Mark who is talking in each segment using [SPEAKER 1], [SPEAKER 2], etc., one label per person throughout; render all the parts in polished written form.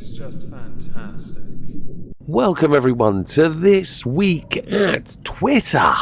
[SPEAKER 1] It's just fantastic.
[SPEAKER 2] Welcome everyone to This Week at Twitter,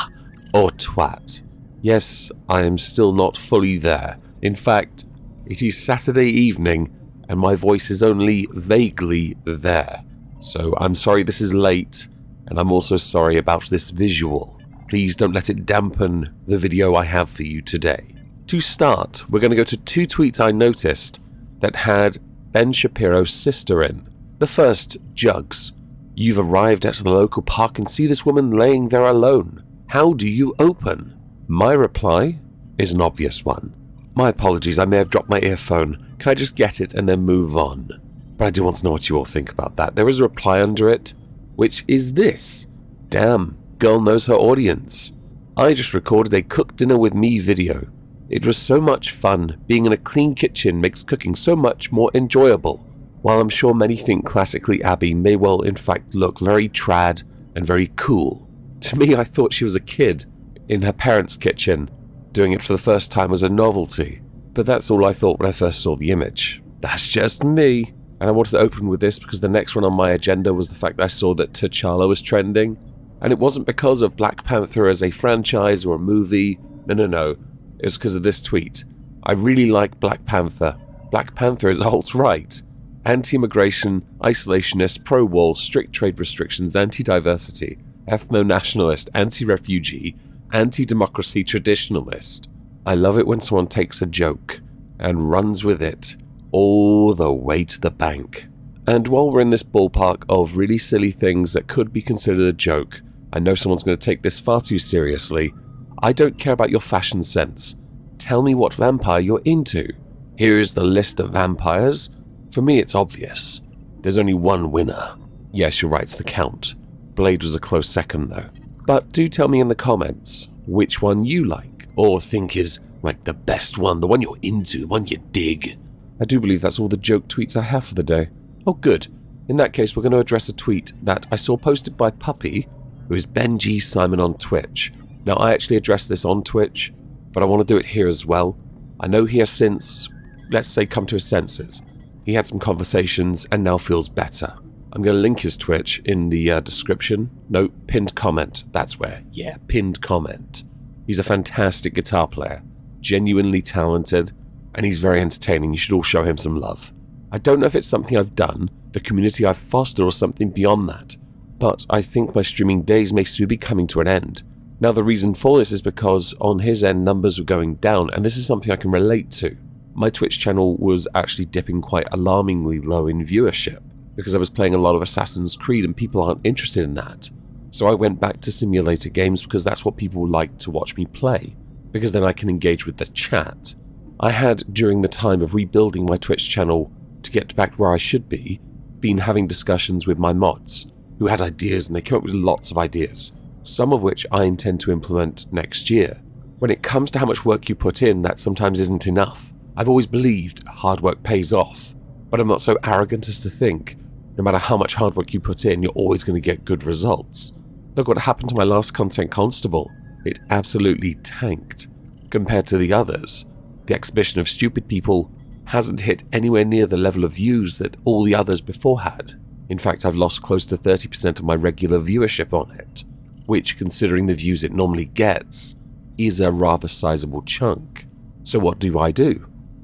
[SPEAKER 2] or Twat. Yes, I am still not fully there. In fact, it is Saturday evening and my voice is only vaguely there. So I'm sorry this is late, and I'm also sorry about this visual. Please don't let it dampen the video I have for you today. To start, we're going to go to two tweets I noticed that had Ben Shapiro's sister in. The first, Jugs. You've arrived at the local park and see this woman laying there alone. How do you open? My reply is an obvious one. My apologies, I may have dropped my earphone. Can I just get it and then move on? But I do want to know what you all think about that. There is a reply under it, which is this. Damn, girl knows her audience. I just recorded a cook dinner with me video. It was so much fun. Being in a clean kitchen makes cooking so much more enjoyable. While I'm sure many think classically Abby may well in fact look very trad and very cool. To me, I thought she was a kid in her parents' kitchen, doing it for the first time as a novelty. But that's all I thought when I first saw the image. That's just me. And I wanted to open with this because the next one on my agenda was the fact that I saw that T'Challa was trending. And it wasn't because of Black Panther as a franchise or a movie. No. It was because of this tweet. I really like Black Panther. Black Panther is alt-right. Anti-immigration, isolationist, pro-wall, strict trade restrictions, anti-diversity, ethno-nationalist, anti-refugee, anti-democracy traditionalist. I love it when someone takes a joke and runs with it all the way to the bank. And while we're in this ballpark of really silly things that could be considered a joke, I know someone's going to take this far too seriously. I don't care about your fashion sense. Tell me what vampire you're into. Here is the list of vampires. For me, it's obvious. There's only one winner. Yes, you're right, it's the Count. Blade was a close second, though. But do tell me in the comments which one you like, or think is like the best one, the one you're into, the one you dig. I do believe that's all the joke tweets I have for the day. Oh, good. In that case, we're going to address a tweet that I saw posted by Puppy, who is Ben G. Simon on Twitch. Now, I actually addressed this on Twitch, but I want to do it here as well. I know he has since, let's say, come to his senses. He had some conversations and now feels better. I'm going to link his Twitch in the description. No, pinned comment. That's where. Yeah, pinned comment. He's a fantastic guitar player, genuinely talented, and he's very entertaining. You should all show him some love. I don't know if it's something I've done, the community I've fostered, or something beyond that, but I think my streaming days may soon be coming to an end. Now, the reason for this is because on his end, numbers were going down, and this is something I can relate to. My Twitch channel was actually dipping quite alarmingly low in viewership, because I was playing a lot of Assassin's Creed and people aren't interested in that. So I went back to simulator games because that's what people like to watch me play, because then I can engage with the chat. I had, during the time of rebuilding my Twitch channel to get back where I should be, been having discussions with my mods, who had ideas and they came up with lots of ideas, some of which I intend to implement next year. When it comes to how much work you put in, that sometimes isn't enough. I've always believed hard work pays off, but I'm not so arrogant as to think no matter how much hard work you put in, you're always going to get good results. Look what happened to my last Content Constable. It absolutely tanked. Compared to the others, the exhibition of stupid people hasn't hit anywhere near the level of views that all the others before had. In fact, I've lost close to 30% of my regular viewership on it, which, considering the views it normally gets, is a rather sizable chunk. So what do?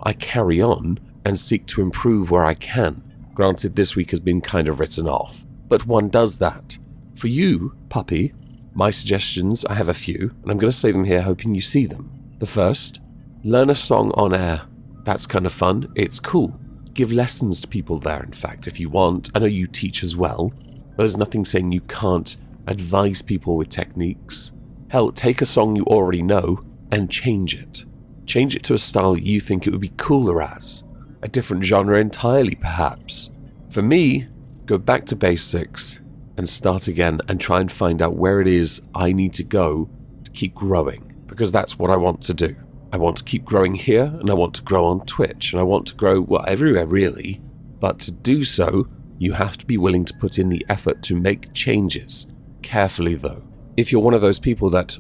[SPEAKER 2] I carry on and seek to improve where I can. Granted, this week has been kind of written off, but one does that. For you, Puppy, my suggestions, I have a few, and I'm going to say them here hoping you see them. The first, learn a song on air. That's kind of fun, it's cool. Give lessons to people there, in fact, if you want. I know you teach as well, but there's nothing saying you can't advise people with techniques. Hell, take a song you already know and change it. Change it to a style you think it would be cooler as. A different genre entirely, perhaps. For me, go back to basics and start again and try and find out where it is I need to go to keep growing, because that's what I want to do. I want to keep growing here, and I want to grow on Twitch, and I want to grow, well, everywhere really. But to do so, you have to be willing to put in the effort to make changes. Carefully, though. If you're one of those people that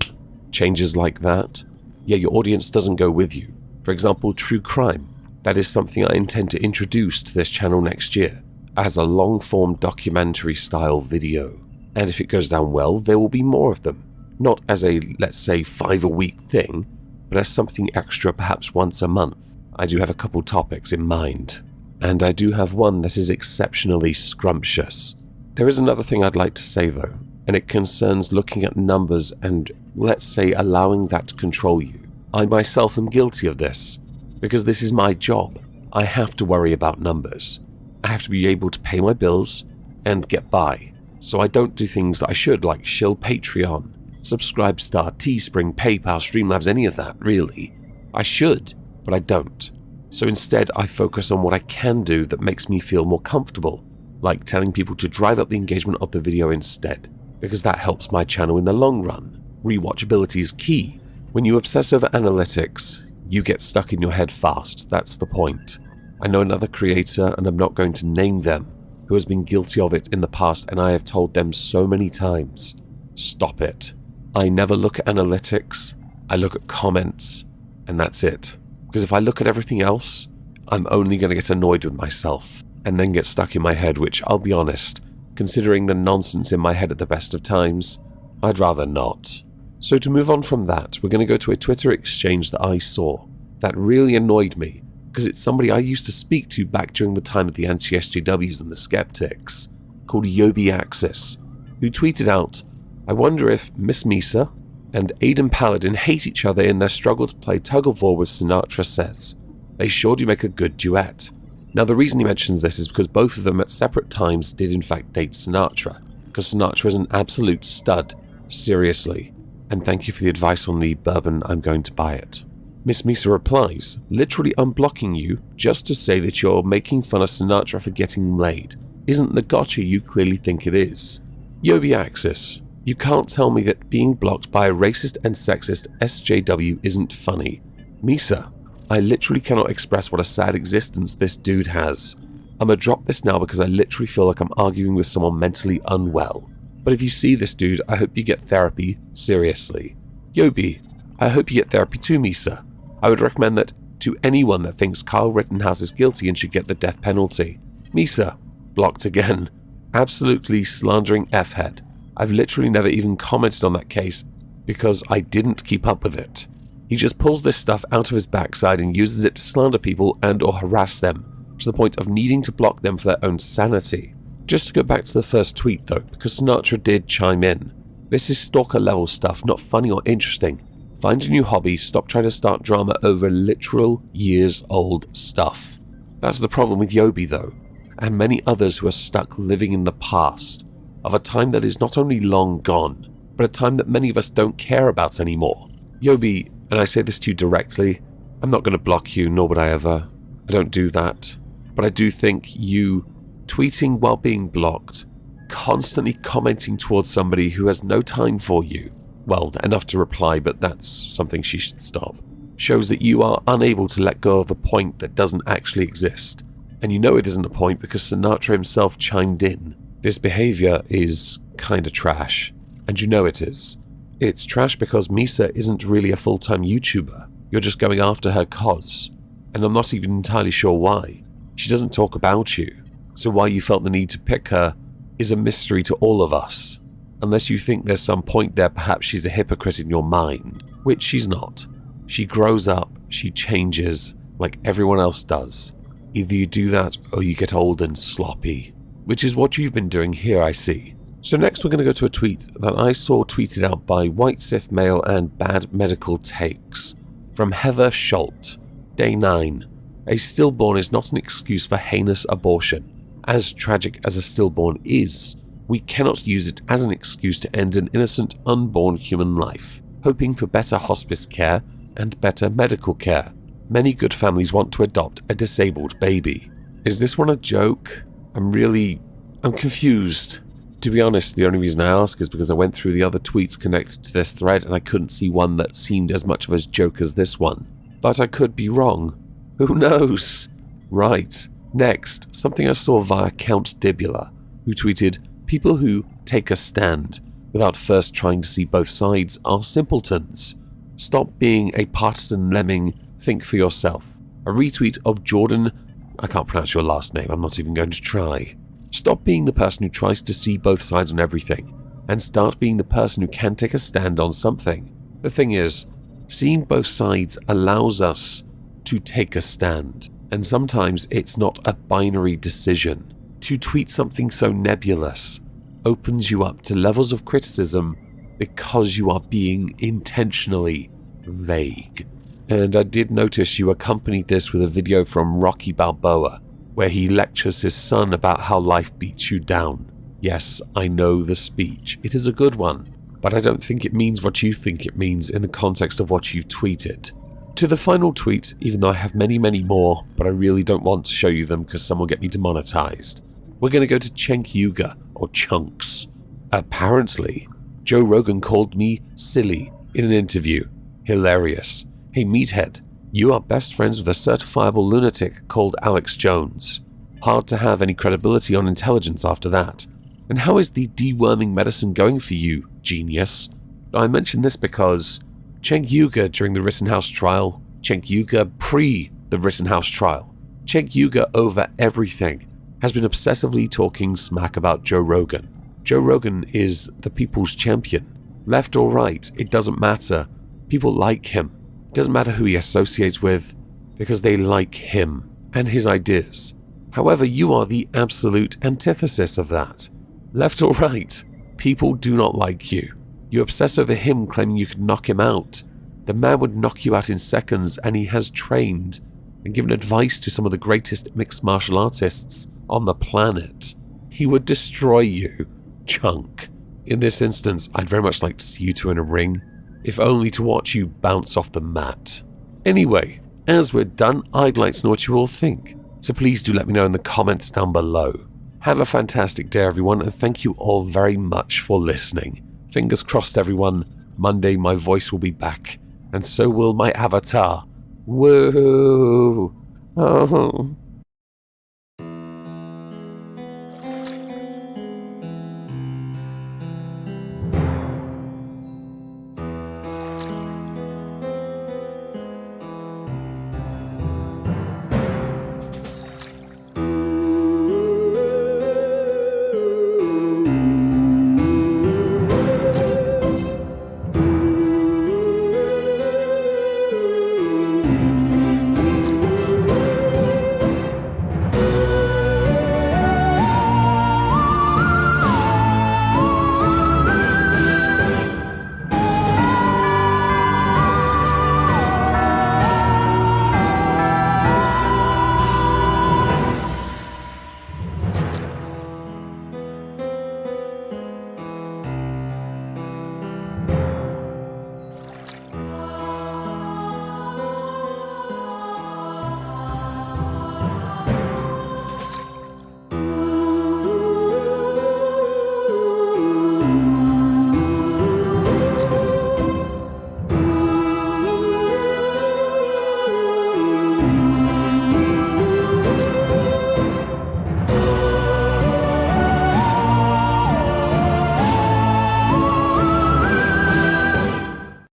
[SPEAKER 2] changes like that, yeah, your audience doesn't go with you. For example, true crime. That is something I intend to introduce to this channel next year. as a long-form documentary-style video. And if it goes down well, there will be more of them. Not as a, let's say, 5-a-week thing, but as something extra perhaps once a month. I do have a couple topics in mind. And I do have one that is exceptionally scrumptious. There is another thing I'd like to say though, and it concerns looking at numbers and, let's say, allowing that to control you. I myself am guilty of this, because this is my job. I have to worry about numbers. I have to be able to pay my bills and get by. So I don't do things that I should, like shill Patreon, Subscribestar, Teespring, PayPal, Streamlabs, any of that, really. I should, but I don't. So instead, I focus on what I can do that makes me feel more comfortable, like telling people to drive up the engagement of the video instead, because that helps my channel in the long run. Rewatchability is key. When you obsess over analytics, you get stuck in your head fast. That's the point. I know another creator, and I'm not going to name them, who has been guilty of it in the past, and I have told them so many times, stop it. I never look at analytics, I look at comments, and that's it. Because if I look at everything else, I'm only going to get annoyed with myself, and then get stuck in my head, which, I'll be honest, considering the nonsense in my head at the best of times, I'd rather not. So to move on from that, we're going to go to a Twitter exchange that I saw that really annoyed me, because it's somebody I used to speak to back during the time of the anti-SJWs and the skeptics, called YobiAxis, who tweeted out, I wonder if Miss Misa and Aidan Paladin hate each other in their struggle to play tug-of-war with Sinatra says. They sure do make a good duet. Now the reason he mentions this is because both of them at separate times did in fact date Sinatra, because Sinatra is an absolute stud, seriously. And thank you for the advice on the bourbon, I'm going to buy it. Miss Misa replies, literally unblocking you just to say that you're making fun of Sinatra for getting laid isn't the gotcha you clearly think it is. YobiAxis, you can't tell me that being blocked by a racist and sexist SJW isn't funny. Misa, I literally cannot express what a sad existence this dude has. I'm gonna drop this now because I literally feel like I'm arguing with someone mentally unwell. But if you see this dude, I hope you get therapy, seriously. Yobi, I hope you get therapy too, Misa. I would recommend that to anyone that thinks Kyle Rittenhouse is guilty and should get the death penalty. Misa, blocked again. Absolutely slandering F-head. I've literally never even commented on that case because I didn't keep up with it. He just pulls this stuff out of his backside and uses it to slander people and or harass them, to the point of needing to block them for their own sanity. Just to go back to the first tweet though, because Sinatra did chime in. This is stalker level stuff, not funny or interesting. Find a new hobby, stop trying to start drama over literal years old stuff. That's the problem with Yobi though, and many others who are stuck living in the past, of a time that is not only long gone, but a time that many of us don't care about anymore. Yobi, and I say this to you directly, I'm not going to block you, nor would I ever. I don't do that. But I do think you tweeting while being blocked, constantly commenting towards somebody who has no time for you, well, enough to reply, but that's something she should stop, shows that you are unable to let go of a point that doesn't actually exist. And you know it isn't a point because Sinatra himself chimed in. This behavior is kinda trash, and you know it is. It's trash because Misa isn't really a full-time YouTuber. You're just going after her cause, and I'm not even entirely sure why. She doesn't talk about you, so why you felt the need to pick her is a mystery to all of us. Unless you think there's some point there perhaps she's a hypocrite in your mind, which she's not. She grows up, she changes, like everyone else does. Either you do that or you get old and sloppy, which is what you've been doing here, I see. So next we're going to go to a tweet that I saw tweeted out by White Sith Male and Bad Medical Takes from Heather Schult. Day 9. A stillborn is not an excuse for heinous abortion. As tragic as a stillborn is, we cannot use it as an excuse to end an innocent unborn human life, hoping for better hospice care and better medical care. Many good families want to adopt a disabled baby. Is this one a joke? I'm confused. To be honest, the only reason I ask is because I went through the other tweets connected to this thread and I couldn't see one that seemed as much of a joke as this one. But I could be wrong. Who knows? Right. Next, something I saw via Count Dibula, who tweeted, people who take a stand without first trying to see both sides are simpletons. Stop being a partisan lemming, think for yourself. A retweet of Jordan, I can't pronounce your last name, I'm not even going to try. Stop being the person who tries to see both sides on everything, and start being the person who can take a stand on something. The thing is, seeing both sides allows us to take a stand, and sometimes it's not a binary decision. To tweet something so nebulous opens you up to levels of criticism because you are being intentionally vague. And I did notice you accompanied this with a video from Rocky Balboa, where he lectures his son about how life beats you down. Yes, I know the speech. It is a good one, but I don't think it means what you think it means in the context of what you've tweeted. To the final tweet, even though I have many, many more, but I really don't want to show you them because some will get me demonetized. We're going to go to Cenk Uygur, or Chunks. Apparently, Joe Rogan called me silly in an interview. Hilarious. Hey meathead, you are best friends with a certifiable lunatic called Alex Jones. Hard to have any credibility on intelligence after that. And how is the deworming medicine going for you, genius? I mention this because Cenk Uygur during the Rittenhouse trial, Cenk Uygur pre the Rittenhouse trial, Cenk Uygur over everything has been obsessively talking smack about Joe Rogan. Joe Rogan is the people's champion. Left or right, it doesn't matter. People like him. It doesn't matter who he associates with, because they like him and his ideas. However, you are the absolute antithesis of that. Left or right, people do not like you. You obsess over him, claiming you could knock him out. The man would knock you out in seconds, and he has trained and given advice to some of the greatest mixed martial artists on the planet. He would destroy you, Chunk. In this instance, I'd very much like to see you two in a ring, if only to watch you bounce off the mat. Anyway, as we're done, I'd like to know what you all think, so please do let me know in the comments down below. Have a fantastic day, everyone, and thank you all very much for listening. Fingers crossed, everyone. Monday, my voice will be back, and so will my avatar. Whoa! Oh.